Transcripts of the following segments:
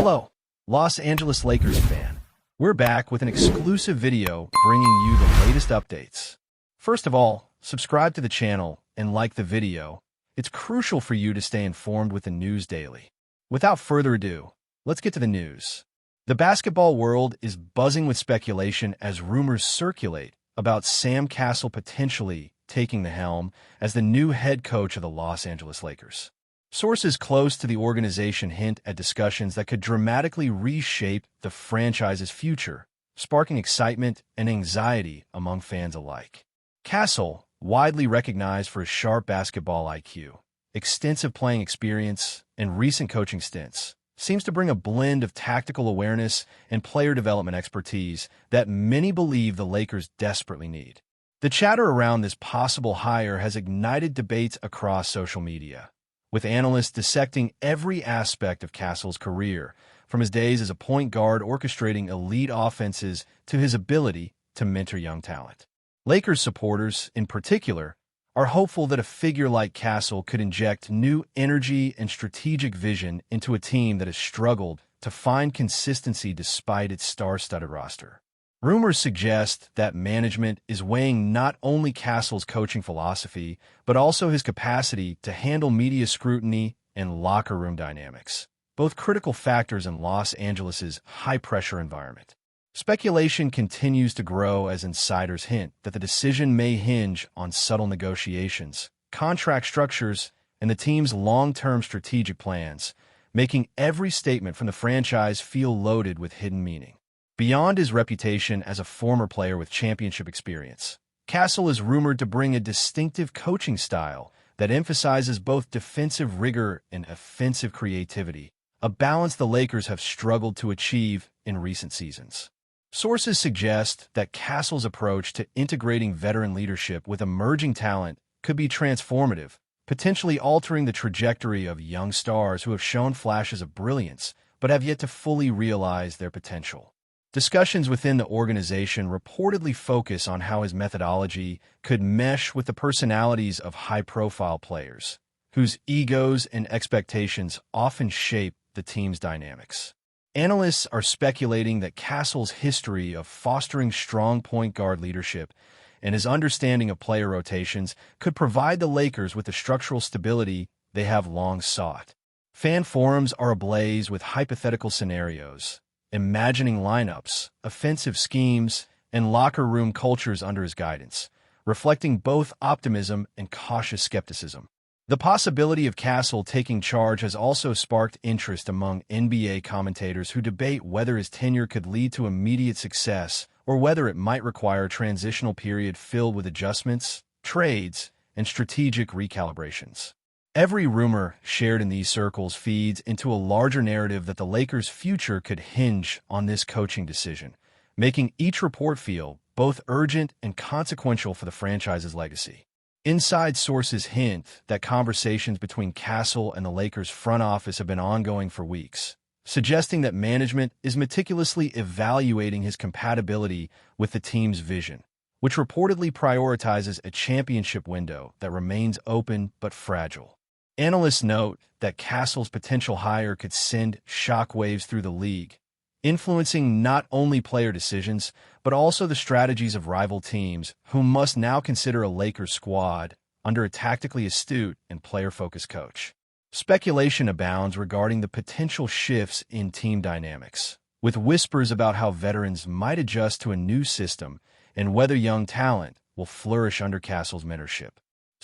Hello, Los Angeles Lakers fan. We're back with an exclusive video bringing you the latest updates. First of all, subscribe to the channel and like the video. It's crucial for you to stay informed with the news daily. Without further ado, let's get to the news. The basketball world is buzzing with speculation as rumors circulate about Sam Cassell potentially taking the helm as the new head coach of the Los Angeles Lakers. Sources close to the organization hint at discussions that could dramatically reshape the franchise's future, sparking excitement and anxiety among fans alike. Cassell, widely recognized for his sharp basketball IQ, extensive playing experience, and recent coaching stints, seems to bring a blend of tactical awareness and player development expertise that many believe the Lakers desperately need. The chatter around this possible hire has ignited debates across social media, with analysts dissecting every aspect of Cassell's career, from his days as a point guard orchestrating elite offenses to his ability to mentor young talent. Lakers supporters, in particular, are hopeful that a figure like Cassell could inject new energy and strategic vision into a team that has struggled to find consistency despite its star-studded roster. Rumors suggest that management is weighing not only Cassell's coaching philosophy, but also his capacity to handle media scrutiny and locker room dynamics, both critical factors in Los Angeles' high-pressure environment. Speculation continues to grow as insiders hint that the decision may hinge on subtle negotiations, contract structures, and the team's long-term strategic plans, making every statement from the franchise feel loaded with hidden meaning. Beyond his reputation as a former player with championship experience, Cassell is rumored to bring a distinctive coaching style that emphasizes both defensive rigor and offensive creativity, a balance the Lakers have struggled to achieve in recent seasons. Sources suggest that Cassell's approach to integrating veteran leadership with emerging talent could be transformative, potentially altering the trajectory of young stars who have shown flashes of brilliance but have yet to fully realize their potential. Discussions within the organization reportedly focus on how his methodology could mesh with the personalities of high-profile players, whose egos and expectations often shape the team's dynamics. Analysts are speculating that Cassell's history of fostering strong point guard leadership and his understanding of player rotations could provide the Lakers with the structural stability they have long sought. Fan forums are ablaze with hypothetical scenarios, imagining lineups, offensive schemes, and locker room cultures under his guidance, reflecting both optimism and cautious skepticism. The possibility of Cassell taking charge has also sparked interest among NBA commentators who debate whether his tenure could lead to immediate success or whether it might require a transitional period filled with adjustments, trades, and strategic recalibrations. Every rumor shared in these circles feeds into a larger narrative that the Lakers' future could hinge on this coaching decision, making each report feel both urgent and consequential for the franchise's legacy. Inside sources hint that conversations between Cassell and the Lakers' front office have been ongoing for weeks, suggesting that management is meticulously evaluating his compatibility with the team's vision, which reportedly prioritizes a championship window that remains open but fragile. Analysts note that Cassell's potential hire could send shockwaves through the league, influencing not only player decisions, but also the strategies of rival teams who must now consider a Lakers squad under a tactically astute and player-focused coach. Speculation abounds regarding the potential shifts in team dynamics, with whispers about how veterans might adjust to a new system and whether young talent will flourish under Cassell's mentorship.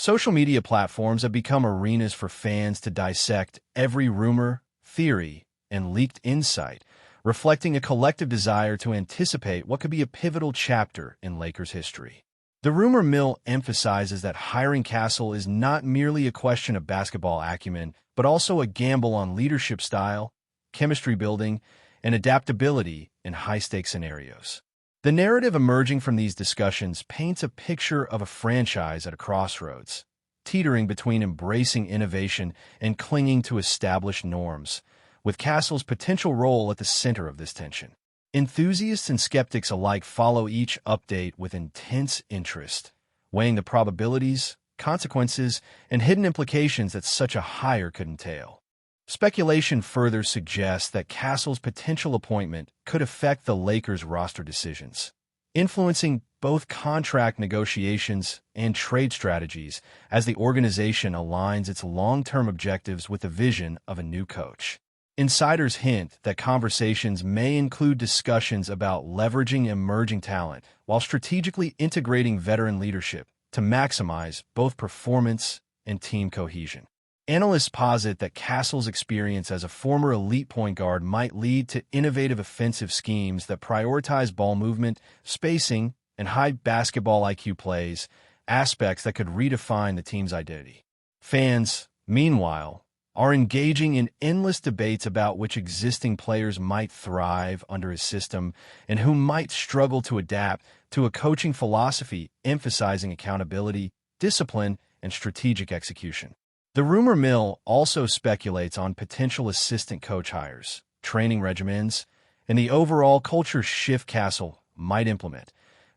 Social media platforms have become arenas for fans to dissect every rumor, theory, and leaked insight, reflecting a collective desire to anticipate what could be a pivotal chapter in Lakers history. The rumor mill emphasizes that hiring Cassell is not merely a question of basketball acumen, but also a gamble on leadership style, chemistry building, and adaptability in high-stakes scenarios. The narrative emerging from these discussions paints a picture of a franchise at a crossroads, teetering between embracing innovation and clinging to established norms, with Cassell's potential role at the center of this tension. Enthusiasts and skeptics alike follow each update with intense interest, weighing the probabilities, consequences, and hidden implications that such a hire could entail. Speculation further suggests that Cassell's potential appointment could affect the Lakers' roster decisions, influencing both contract negotiations and trade strategies as the organization aligns its long-term objectives with the vision of a new coach. Insiders hint that conversations may include discussions about leveraging emerging talent while strategically integrating veteran leadership to maximize both performance and team cohesion. Analysts posit that Cassell's experience as a former elite point guard might lead to innovative offensive schemes that prioritize ball movement, spacing, and high basketball IQ plays, aspects that could redefine the team's identity. Fans, meanwhile, are engaging in endless debates about which existing players might thrive under his system and who might struggle to adapt to a coaching philosophy emphasizing accountability, discipline, and strategic execution. The rumor mill also speculates on potential assistant coach hires, training regimens, and the overall culture shift Cassell might implement,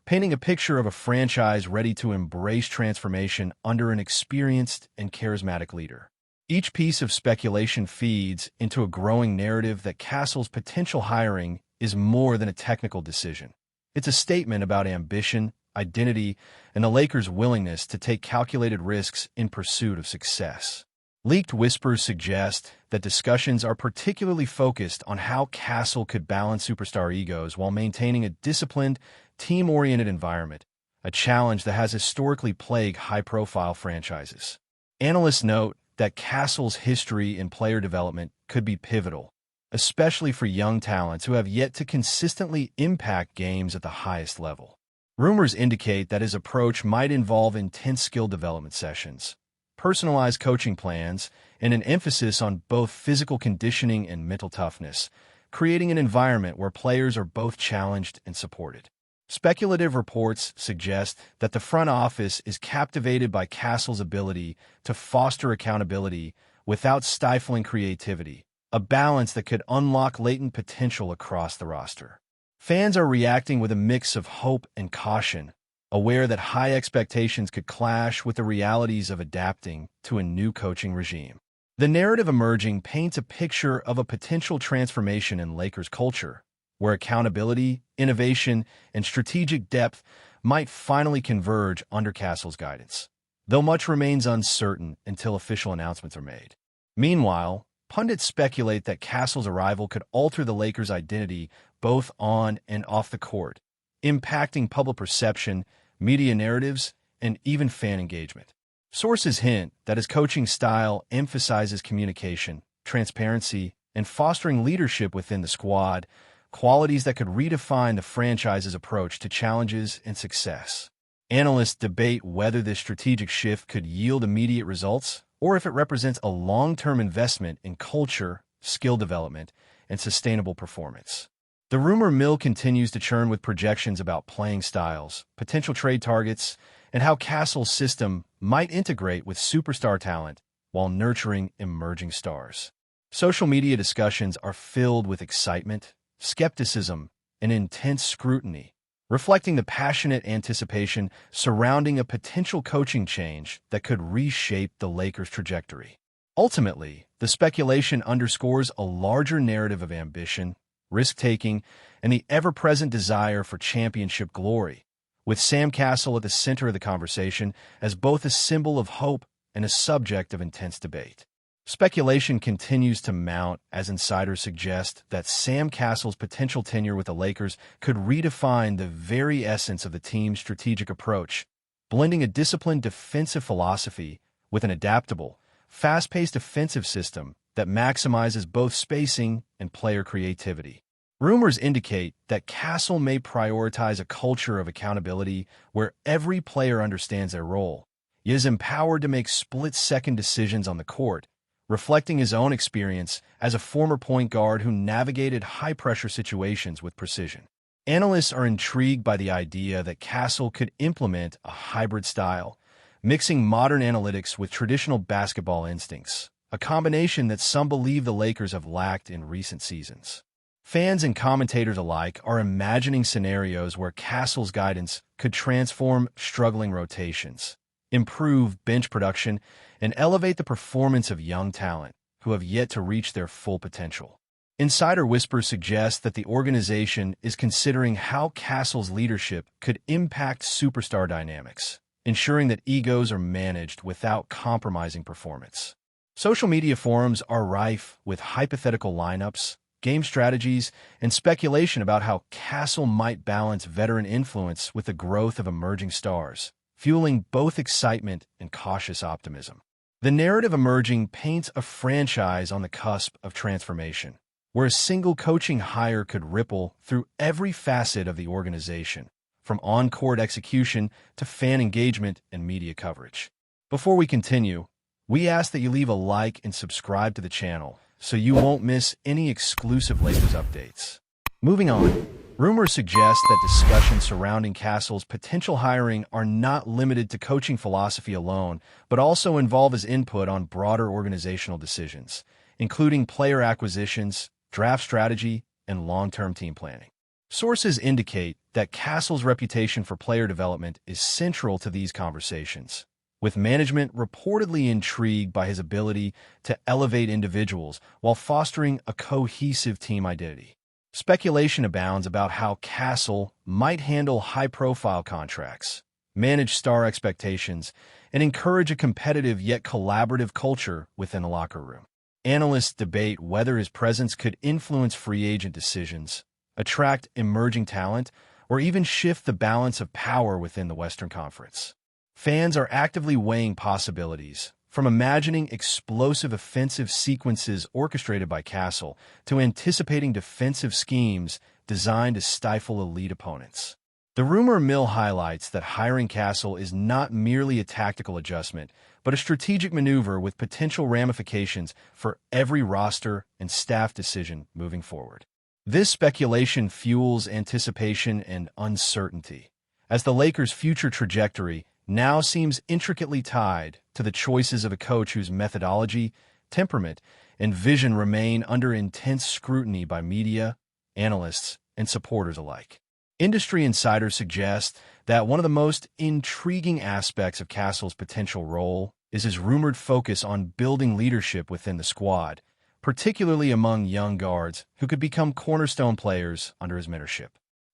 painting a picture of a franchise ready to embrace transformation under an experienced and charismatic leader. Each piece of speculation feeds into a growing narrative that Cassell's potential hiring is more than a technical decision. It's a statement about ambition, identity, and the Lakers' willingness to take calculated risks in pursuit of success. Leaked whispers suggest that discussions are particularly focused on how Cassell could balance superstar egos while maintaining a disciplined, team-oriented environment, a challenge that has historically plagued high-profile franchises. Analysts note that Cassell's history in player development could be pivotal, especially for young talents who have yet to consistently impact games at the highest level. Rumors indicate that his approach might involve intense skill development sessions, personalized coaching plans, and an emphasis on both physical conditioning and mental toughness, creating an environment where players are both challenged and supported. Speculative reports suggest that the front office is captivated by Cassell's ability to foster accountability without stifling creativity, a balance that could unlock latent potential across the roster. Fans are reacting with a mix of hope and caution, aware that high expectations could clash with the realities of adapting to a new coaching regime. The narrative emerging paints a picture of a potential transformation in Lakers culture, where accountability, innovation, and strategic depth might finally converge under Cassell's guidance, though much remains uncertain until official announcements are made. Meanwhile, pundits speculate that Cassell's arrival could alter the Lakers' identity both on and off the court, impacting public perception, media narratives, and even fan engagement. Sources hint that his coaching style emphasizes communication, transparency, and fostering leadership within the squad, qualities that could redefine the franchise's approach to challenges and success. Analysts debate whether this strategic shift could yield immediate results or if it represents a long-term investment in culture, skill development, and sustainable performance. The rumor mill continues to churn with projections about playing styles, potential trade targets, and how Cassell's system might integrate with superstar talent while nurturing emerging stars. Social media discussions are filled with excitement, skepticism, and intense scrutiny, reflecting the passionate anticipation surrounding a potential coaching change that could reshape the Lakers' trajectory. Ultimately, the speculation underscores a larger narrative of ambition, risk-taking, and the ever-present desire for championship glory, with Sam Cassell at the center of the conversation as both a symbol of hope and a subject of intense debate. Speculation continues to mount as insiders suggest that Sam Cassell's potential tenure with the Lakers could redefine the very essence of the team's strategic approach, blending a disciplined defensive philosophy with an adaptable, fast-paced offensive system that maximizes both spacing and player creativity. Rumors indicate that Cassell may prioritize a culture of accountability where every player understands their role, yet is empowered to make split-second decisions on the court, reflecting his own experience as a former point guard who navigated high-pressure situations with precision. Analysts are intrigued by the idea that Cassell could implement a hybrid style, mixing modern analytics with traditional basketball instincts, a combination that some believe the Lakers have lacked in recent seasons. Fans and commentators alike are imagining scenarios where Cassell's guidance could transform struggling rotations, improve bench production, and elevate the performance of young talent, who have yet to reach their full potential. Insider whispers suggest that the organization is considering how CASSELL's leadership could impact superstar dynamics, ensuring that egos are managed without compromising performance. Social media forums are rife with hypothetical lineups, game strategies, and speculation about how CASSELL might balance veteran influence with the growth of emerging stars, fueling both excitement and cautious optimism. The narrative emerging paints a franchise on the cusp of transformation, where a single coaching hire could ripple through every facet of the organization, from on-court execution to fan engagement and media coverage. Before we continue, we ask that you leave a like and subscribe to the channel so you won't miss any exclusive Lakers updates. Moving on, rumors suggest that discussions surrounding CASSELL's potential hiring are not limited to coaching philosophy alone, but also involve his input on broader organizational decisions, including player acquisitions, draft strategy, and long-term team planning. Sources indicate that CASSELL's reputation for player development is central to these conversations, with management reportedly intrigued by his ability to elevate individuals while fostering a cohesive team identity. Speculation abounds about how CASSELL might handle high-profile contracts, manage star expectations, and encourage a competitive yet collaborative culture within the locker room. Analysts debate whether his presence could influence free agent decisions, attract emerging talent, or even shift the balance of power within the Western Conference. Fans are actively weighing possibilities, from imagining explosive offensive sequences orchestrated by CASSELL to anticipating defensive schemes designed to stifle elite opponents. The rumor mill highlights that hiring CASSELL is not merely a tactical adjustment, but a strategic maneuver with potential ramifications for every roster and staff decision moving forward. This speculation fuels anticipation and uncertainty, as the Lakers' future trajectory now seems intricately tied to the choices of a coach whose methodology, temperament, and vision remain under intense scrutiny by media, analysts, and supporters alike. Industry insiders suggest that one of the most intriguing aspects of CASSELL's potential role is his rumored focus on building leadership within the squad, particularly among young guards who could become cornerstone players under his mentorship.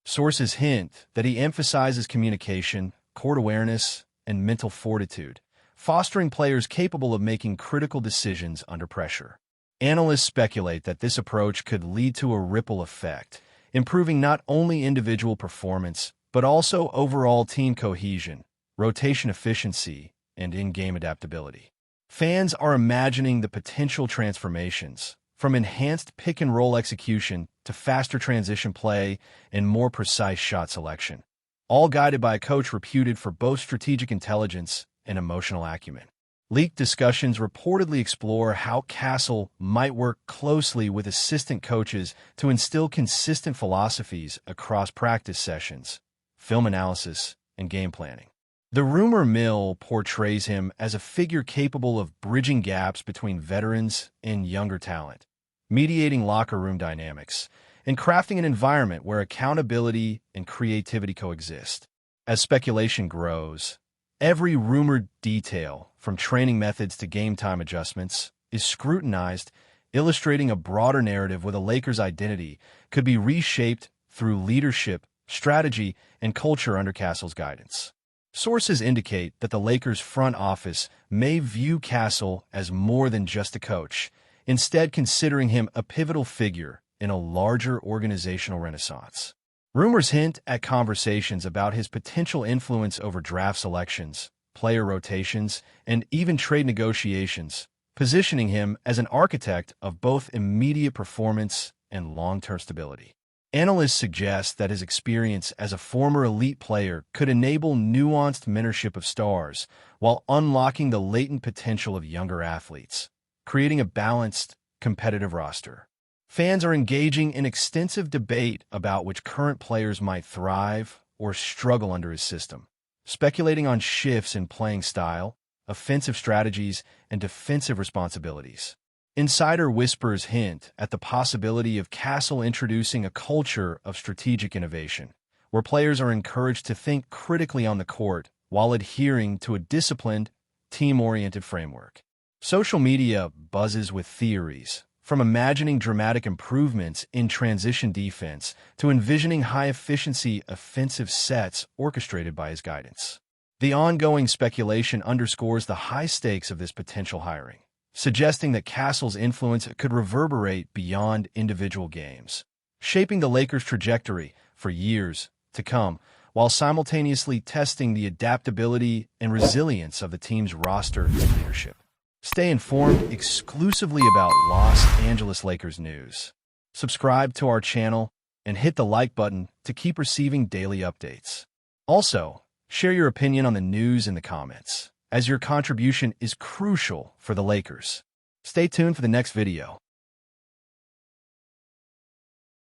Sources hint that he emphasizes communication, court awareness, and mental fortitude, fostering players capable of making critical decisions under pressure. Analysts speculate that this approach could lead to a ripple effect, improving not only individual performance, but also overall team cohesion, rotation efficiency, and in-game adaptability. Fans are imagining the potential transformations, from enhanced pick-and-roll execution to faster transition play and more precise shot selection, all guided by a coach reputed for both strategic intelligence and emotional acumen. Leaked discussions reportedly explore how CASSELL might work closely with assistant coaches to instill consistent philosophies across practice sessions, film analysis, and game planning. The rumor mill portrays him as a figure capable of bridging gaps between veterans and younger talent, mediating locker room dynamics, and crafting an environment where accountability and creativity coexist. As speculation grows, every rumored detail, from training methods to game time adjustments, is scrutinized, illustrating a broader narrative where the Lakers' identity could be reshaped through leadership, strategy, and culture under CASSELL's guidance. Sources indicate that the Lakers' front office may view CASSELL as more than just a coach, instead considering him a pivotal figure in a larger organizational renaissance. Rumors hint at conversations about his potential influence over draft selections, player rotations, and even trade negotiations, positioning him as an architect of both immediate performance and long-term stability. Analysts suggest that his experience as a former elite player could enable nuanced mentorship of stars while unlocking the latent potential of younger athletes, creating a balanced, competitive roster. Fans are engaging in extensive debate about which current players might thrive or struggle under his system, speculating on shifts in playing style, offensive strategies, and defensive responsibilities. Insider whispers hint at the possibility of CASSELL introducing a culture of strategic innovation, where players are encouraged to think critically on the court while adhering to a disciplined, team-oriented framework. Social media buzzes with theories, from imagining dramatic improvements in transition defense to envisioning high-efficiency offensive sets orchestrated by his guidance. The ongoing speculation underscores the high stakes of this potential hiring, suggesting that CASSELL's influence could reverberate beyond individual games, shaping the Lakers' trajectory for years to come, while simultaneously testing the adaptability and resilience of the team's roster and leadership. Stay informed exclusively about Los Angeles Lakers news. Subscribe to our channel and hit the like button to keep receiving daily updates. Also, share your opinion on the news in the comments, as your contribution is crucial for the Lakers. Stay tuned for the next video.